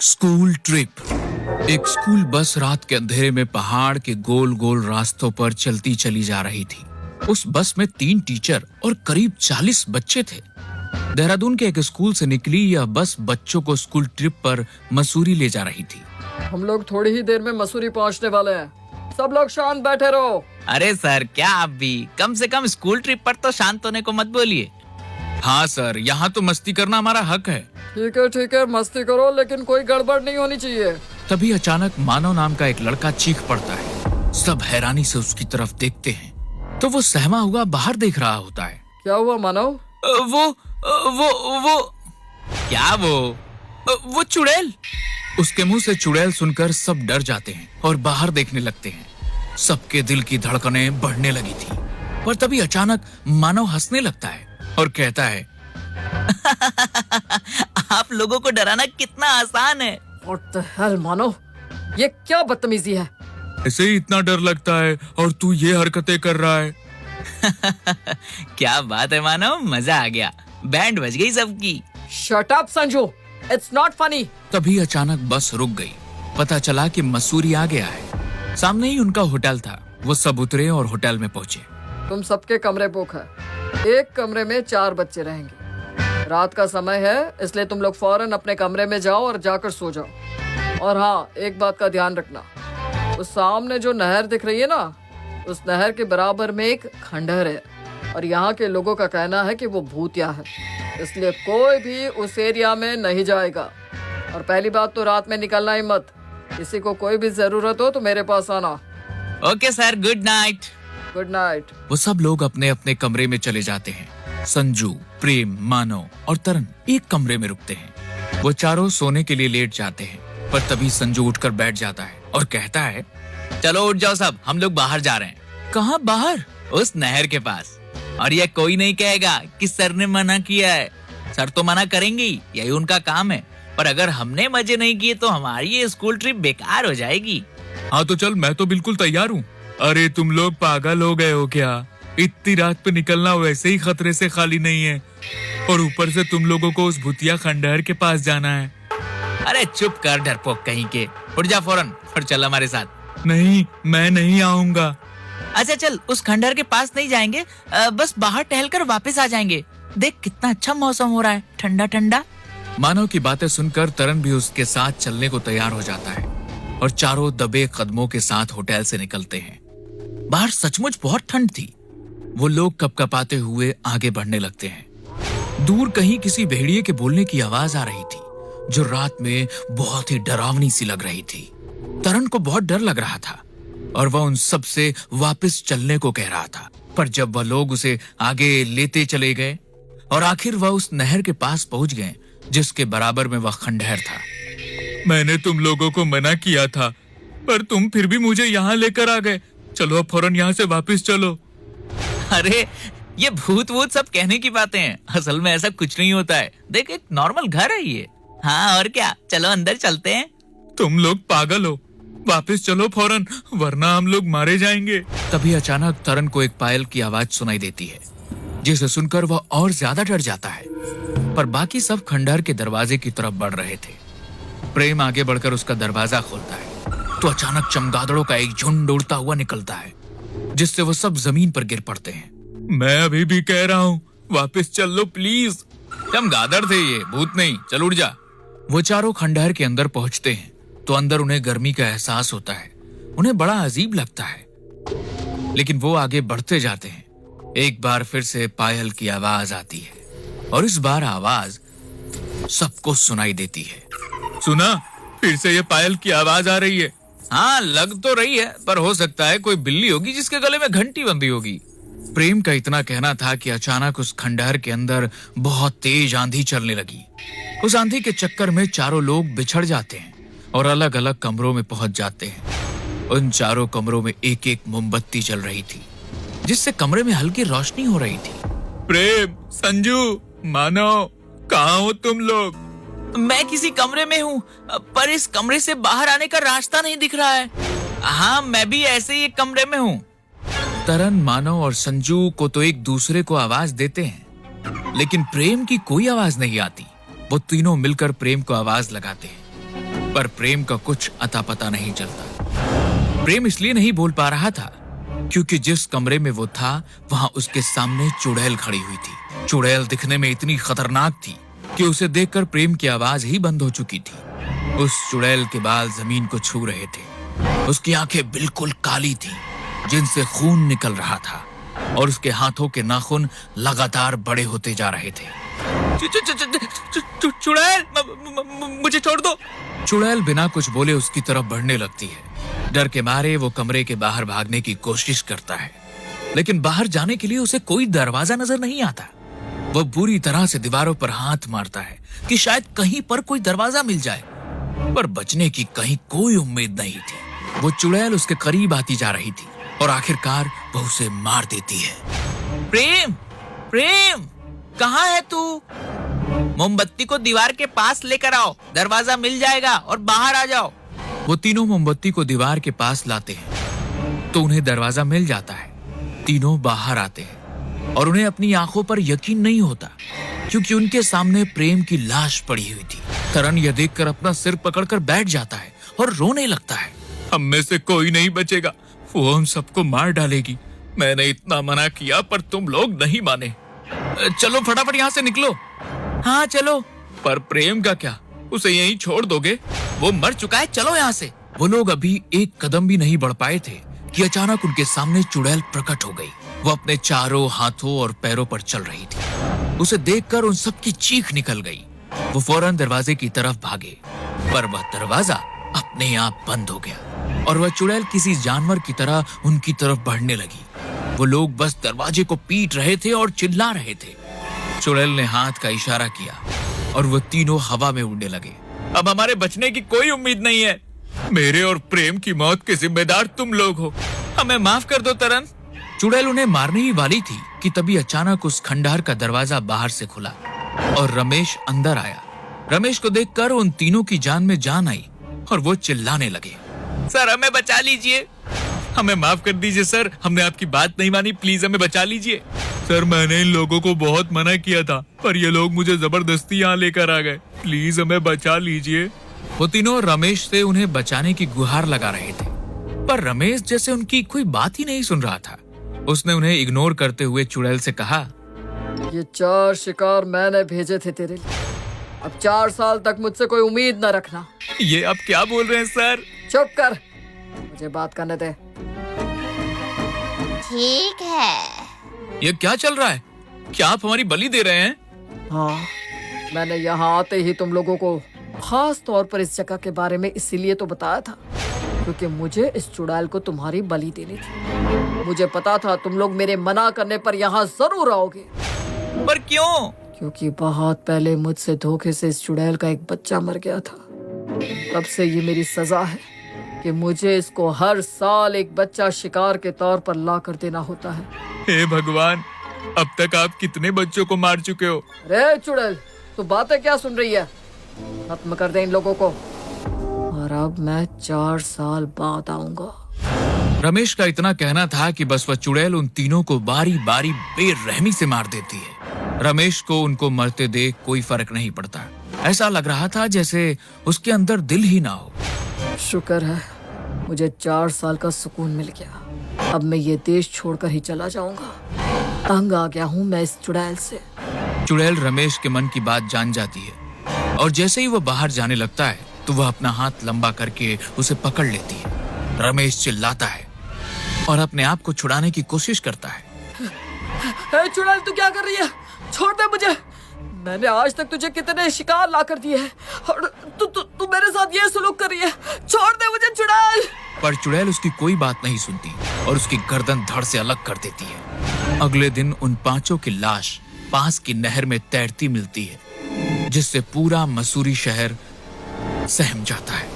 School trip. एक school bus रात के अंधेरे में पहाड़ के गोल गोल रास्तों पर चलती चली जा रही थी। उस बस में 3 टीचर और करीब 40 बच्चे थे। देहरादून के एक स्कूल से निकली यह बस बच्चों को स्कूल ट्रिप पर मसूरी ले जा रही थी। हम लोग थोड़ी ही देर में मसूरी पहुंचने वाले हैं। सब लोग शांत बैठे रहो। अरे सर, क्या आप भी कम से कम स्कूल ट्रिप पर तो शांत होने को मत बोलिए। हाँ सर, यहाँ तो मस्ती करना हमारा हक है। ठीक है, मस्ती करो, लेकिन कोई गड़बड़ नहीं होनी चाहिए। तभी अचानक मानव नाम का एक लड़का चीख पड़ता है। सब हैरानी से उसकी तरफ देखते हैं तो वो सहमा हुआ बाहर देख रहा होता है। क्या हुआ मानव? वो क्या वो चुड़ैल। उसके मुंह से चुड़ैल सुनकर सब डर जाते हैं और बाहर देखने लगते हैं। सबके दिल की धड़कनें बढ़ने लगी थी। पर तभी अचानक मानव हंसने लगता है और कहता है, आप लोगों को डराना कितना आसान है। What the hell, मानव, ये क्या बदतमीजी है? ऐसे ही इतना डर लगता है और तू ये हरकतें कर रहा है। क्या बात है मानव, मजा आ गया। बैंड बज गई सबकी। Shut up, Sanju, it's not funny। तभी अचानक बस रुक गई। पता चला कि मसूरी आ गया है। सामने ही उनका होटल था। वो सब उतरे और होटल में पहुंचे। तुम सबके कमरे बुक है। एक कमरे में 4 बच्चे रहेंगे। रात का समय है, इसलिए तुम लोग फौरन अपने कमरे में जाओ और जाकर सो जाओ। और हाँ, एक बात का ध्यान रखना, उस सामने जो नहर दिख रही है ना, उस नहर के बराबर में एक खंडहर है और यहाँ के लोगों का कहना है कि वो भूतिया है, इसलिए कोई भी उस एरिया में नहीं जाएगा। और पहली बात तो रात में निकलना ही मत। किसी को कोई भी जरूरत हो तो मेरे पास आना। Okay sir, good night. Good night. वो सब लोग अपने अपने कमरे में चले जाते हैं। संजू, प्रेम, मानव और तरन एक कमरे में रुकते हैं। वो चारों सोने के लिए लेट जाते हैं। पर तभी संजू उठकर बैठ जाता है और कहता है, चलो उठ जाओ सब, हम लोग बाहर जा रहे हैं। कहाँ बाहर? उस नहर के पास। और ये कोई नहीं कहेगा कि सर ने मना किया है। सर तो मना करेंगे ही, यही उनका काम है। पर अगर हमने मजे नहीं किए तो हमारी ये स्कूल ट्रिप बेकार हो जाएगी। हाँ तो चल, मैं तो बिल्कुल तैयार हूँ। अरे तुम लोग पागल हो गए हो क्या? इतनी रात पे निकलना वैसे ही खतरे से खाली नहीं है और ऊपर से तुम लोगों को उस भूतिया खंडहर के पास जाना है। अरे चुप कर डरपोक कहीं के, उठ जा फौरन और चल हमारे साथ। नहीं, मैं नहीं आऊंगा। अच्छा चल, उस खंडहर के पास नहीं जाएंगे, बस बाहर टहलकर वापस आ जाएंगे। देख कितना अच्छा मौसम हो रहा है, ठंडा ठंडा। मानव की बातें सुनकर तरन भी उसके साथ चलने को तैयार हो जाता है और चारों दबे कदमों के साथ होटल से निकलते हैं। बाहर सचमुच बहुत ठंड थी। वो लोग कपकपाते हुए आगे बढ़ने लगते हैं। दूर कहीं किसी भेड़िए के बोलने की आवाज आ रही थी जो रात में बहुत ही डरावनी सी लग रही थी। तरन को बहुत डर लग रहा था और वह उन सब से वापस चलने को कह रहा था। पर जब वह लोग उसे आगे लेते चले गए और आखिर वह उस नहर के पास पहुंच गए जिसके बराबर में वह खंडहर था। मैंने तुम लोगों को मना किया था, पर तुम फिर भी मुझे यहाँ लेकर आ गए। चलो अब फौरन यहाँ से वापस चलो। अरे ये भूत वूत सब कहने की बातें हैं, असल में ऐसा कुछ नहीं होता है। देख, एक नॉर्मल घर है ये। हाँ और क्या, चलो अंदर चलते हैं। तुम लोग पागल हो, वापस चलो फौरन, वरना हम लोग मारे जाएंगे। तभी अचानक तरन को एक पायल की आवाज सुनाई देती है जिसे सुनकर वह और ज्यादा डर जाता है। पर बाकी सब खंडहर के दरवाजे की तरफ बढ़ रहे थे। प्रेम आगे बढ़कर उसका दरवाजा खोलता है तो अचानक चमगादड़ों का एक झुंड उड़ता हुआ निकलता है जिससे वो सब जमीन पर गिर पड़ते हैं। मैं अभी भी कह रहा हूँ, वापस चल लो प्लीज। चमगादड़ थे ये, भूत नहीं, चल उठ जा। वो चारों खंडहर के अंदर पहुंचते हैं तो अंदर उन्हें गर्मी का एहसास होता है। उन्हें बड़ा अजीब लगता है, लेकिन वो आगे बढ़ते जाते हैं। एक बार फिर से पायल की आवाज आती है और इस बार आवाज सबको सुनाई देती है। सुना, फिर से ये पायल की आवाज आ रही है। हाँ लग तो रही है, पर हो सकता है कोई बिल्ली होगी जिसके गले में घंटी बंधी होगी। प्रेम का इतना कहना था कि अचानक उस खंडहर के अंदर बहुत तेज आंधी चलने लगी। उस आंधी के चक्कर में चारों लोग बिछड़ जाते हैं और अलग अलग कमरों में पहुंच जाते हैं। उन चारों कमरों में एक एक मोमबत्ती जल रही थी जिससे कमरे में हल्की रोशनी हो रही थी। प्रेम, संजू, मानव, कहाँ हो तुम लोग? मैं किसी कमरे में हूँ, पर इस कमरे से बाहर आने का रास्ता नहीं दिख रहा है। हाँ, मैं भी ऐसे ही एक कमरे में हूँ। तरन, मानव और संजू को तो एक दूसरे को आवाज देते हैं, लेकिन प्रेम की कोई आवाज नहीं आती। वो तीनों मिलकर प्रेम को आवाज लगाते हैं। पर प्रेम का कुछ अता पता नहीं चलता। प्रेम इसलिए नहीं बोल पा रहा था क्योंकि जिस कमरे में वो था वहां उसके सामने चुड़ैल खड़ी हुई थी। चुड़ैल दिखने में इतनी खतरनाक थी कि उसे देखकर प्रेम की आवाज ही बंद हो चुकी थी। उस चुड़ैल के बाल जमीन को छू रहे थे। उसकी आंखें बिल्कुल काली थी जिनसे खून निकल रहा था और उसके हाथों के नाखून लगातार बड़े होते जा रहे थे। चुड़ैल, मुझे छोड़ दो। चुड़ैल बिना कुछ बोले उसकी तरफ बढ़ने लगती है। डर के मारे वो कमरे के बाहर भागने की कोशिश करता है, लेकिन बाहर जाने के लिए उसे कोई दरवाजा नजर नहीं आता। वह बुरी तरह से दीवारों पर हाथ मारता है कि शायद कहीं पर कोई दरवाजा मिल जाए, पर बचने की कहीं कोई उम्मीद नहीं थी। वो चुड़ैल उसके करीब आती जा रही थी और आखिरकार वह उसे मार देती है। प्रेम, प्रेम, कहाँ है तू? मोमबत्ती को दीवार के पास लेकर आओ, दरवाजा मिल जाएगा और बाहर आ जाओ। वो तीनों मोमबत्ती को दीवार के पास लाते हैं तो उन्हें दरवाजा मिल जाता है। तीनों बाहर आते हैं और उन्हें अपनी आंखों पर यकीन नहीं होता क्योंकि उनके सामने प्रेम की लाश पड़ी हुई थी। तरण यह देखकर अपना सिर पकड़कर बैठ जाता है और रोने लगता है। हम में से कोई नहीं बचेगा, वो हम सबको मार डालेगी। मैंने इतना मना किया पर तुम लोग नहीं माने। चलो फटाफट यहाँ से निकलो। हाँ चलो। पर प्रेम का क्या, उसे यहीं छोड़ दोगे? वो मर चुका है, चलो यहाँ से। वो लोग अभी एक कदम भी नहीं बढ़ पाए थे कि अचानक उनके सामने चुड़ैल प्रकट हो गई। वो अपने चारों हाथों और पैरों पर चल रही थी। उसे देखकर उन सबकी चीख निकल गई। वो फौरन दरवाजे की तरफ भागे, पर वह दरवाजा अपने आप बंद हो गया और वह चुड़ैल किसी जानवर की तरह उनकी तरफ बढ़ने लगी। वो लोग बस दरवाजे को पीट रहे थे और चिल्ला रहे थे। चुड़ैल ने हाथ का इशारा किया और वो तीनों हवा में उड़ने लगे। अब हमारे बचने की कोई उम्मीद नहीं है। मेरे और प्रेम की मौत के जिम्मेदार तुम लोग हो। हमें माफ कर दो तरन। चुड़ैल उन्हें मारने ही वाली थी कि तभी अचानक उस खंडहर का दरवाजा बाहर से खुला और रमेश अंदर आया। रमेश को देखकर उन तीनों की जान में जान आई और वो चिल्लाने लगे, सर हमें बचा लीजिए, हमें माफ कर दीजिए सर, हमने आपकी बात नहीं मानी, प्लीज हमें बचा लीजिए। सर मैंने इन लोगों को बहुत मना किया था पर ये लोग मुझे जबरदस्ती यहाँ लेकर आ गए, प्लीज हमें बचा लीजिए। वो तीनों रमेश से उन्हें बचाने की गुहार लगा रहे थे, पर रमेश जैसे उनकी कोई बात ही नहीं सुन रहा था। उसने उन्हें इग्नोर करते हुए चुड़ैल से कहा, ये 4 शिकार मैंने भेजे थे तेरे लिए, अब 4 साल तक मुझसे कोई उम्मीद न रखना। ये आप क्या बोल रहे हैं सर? चुप कर, मुझे बात करने दे। ठीक है। ये क्या चल रहा है? क्या आप हमारी बलि दे रहे हैं? हाँ, मैंने यहाँ आते ही तुम लोगों को खास तौर पर इस जगह के बारे में इसीलिए तो बताया था क्योंकि मुझे इस चुड़ैल को तुम्हारी बलि देनी थी। मुझे पता था तुम लोग मेरे मना करने पर यहाँ जरूर आओगे। पर क्यों? क्योंकि बहुत पहले मुझसे धोखे से इस चुड़ैल का एक बच्चा मर गया था। तब से ये मेरी सजा है कि मुझे इसको हर साल एक बच्चा शिकार के तौर पर ला कर देना होता है। हे भगवान, अब तक आप कितने बच्चों को मार चुके हो? अरे चुड़ैल, तू बातें क्या सुन रही है? खत्म कर दे इन लोगों को, और अब मैं 4 साल बाद आऊंगा। रमेश का इतना कहना था कि बस वह चुड़ैल उन तीनों को बारी बारी बेरहमी से मार देती है। रमेश को उनको मरते देख कोई फर्क नहीं पड़ता। ऐसा लग रहा था जैसे उसके अंदर दिल ही ना हो। शुक्र है मुझे 4 साल का सुकून मिल गया। अब मैं ये देश छोड़कर ही चला जाऊंगा। तंग आ गया हूँ मैं इस चुड़ैल से। चुड़ैल रमेश के मन की बात जान जाती है और जैसे ही वो बाहर जाने लगता है तो वह अपना हाथ लंबा करके उसे पकड़ लेती है। रमेश चिल्लाता है और अपने आप को छुड़ाने की कोशिश करता है। हे चुड़ैल, तू क्या कर रही है? छोड़ दे मुझे। मैंने आज तक तुझे कितने शिकार ला कर दिए हैं और तू मेरे साथ ये सलूक कर रही है। छोड़ दे मुझे चुड़ैल। पर चुड़ैल उसकी कोई बात नहीं सुनती और उसकी गर्दन धड़ से अलग कर देती है। अगले दिन उन 5 की लाश पास की नहर में तैरती मिलती है जिससे पूरा मसूरी शहर सहम जाता है।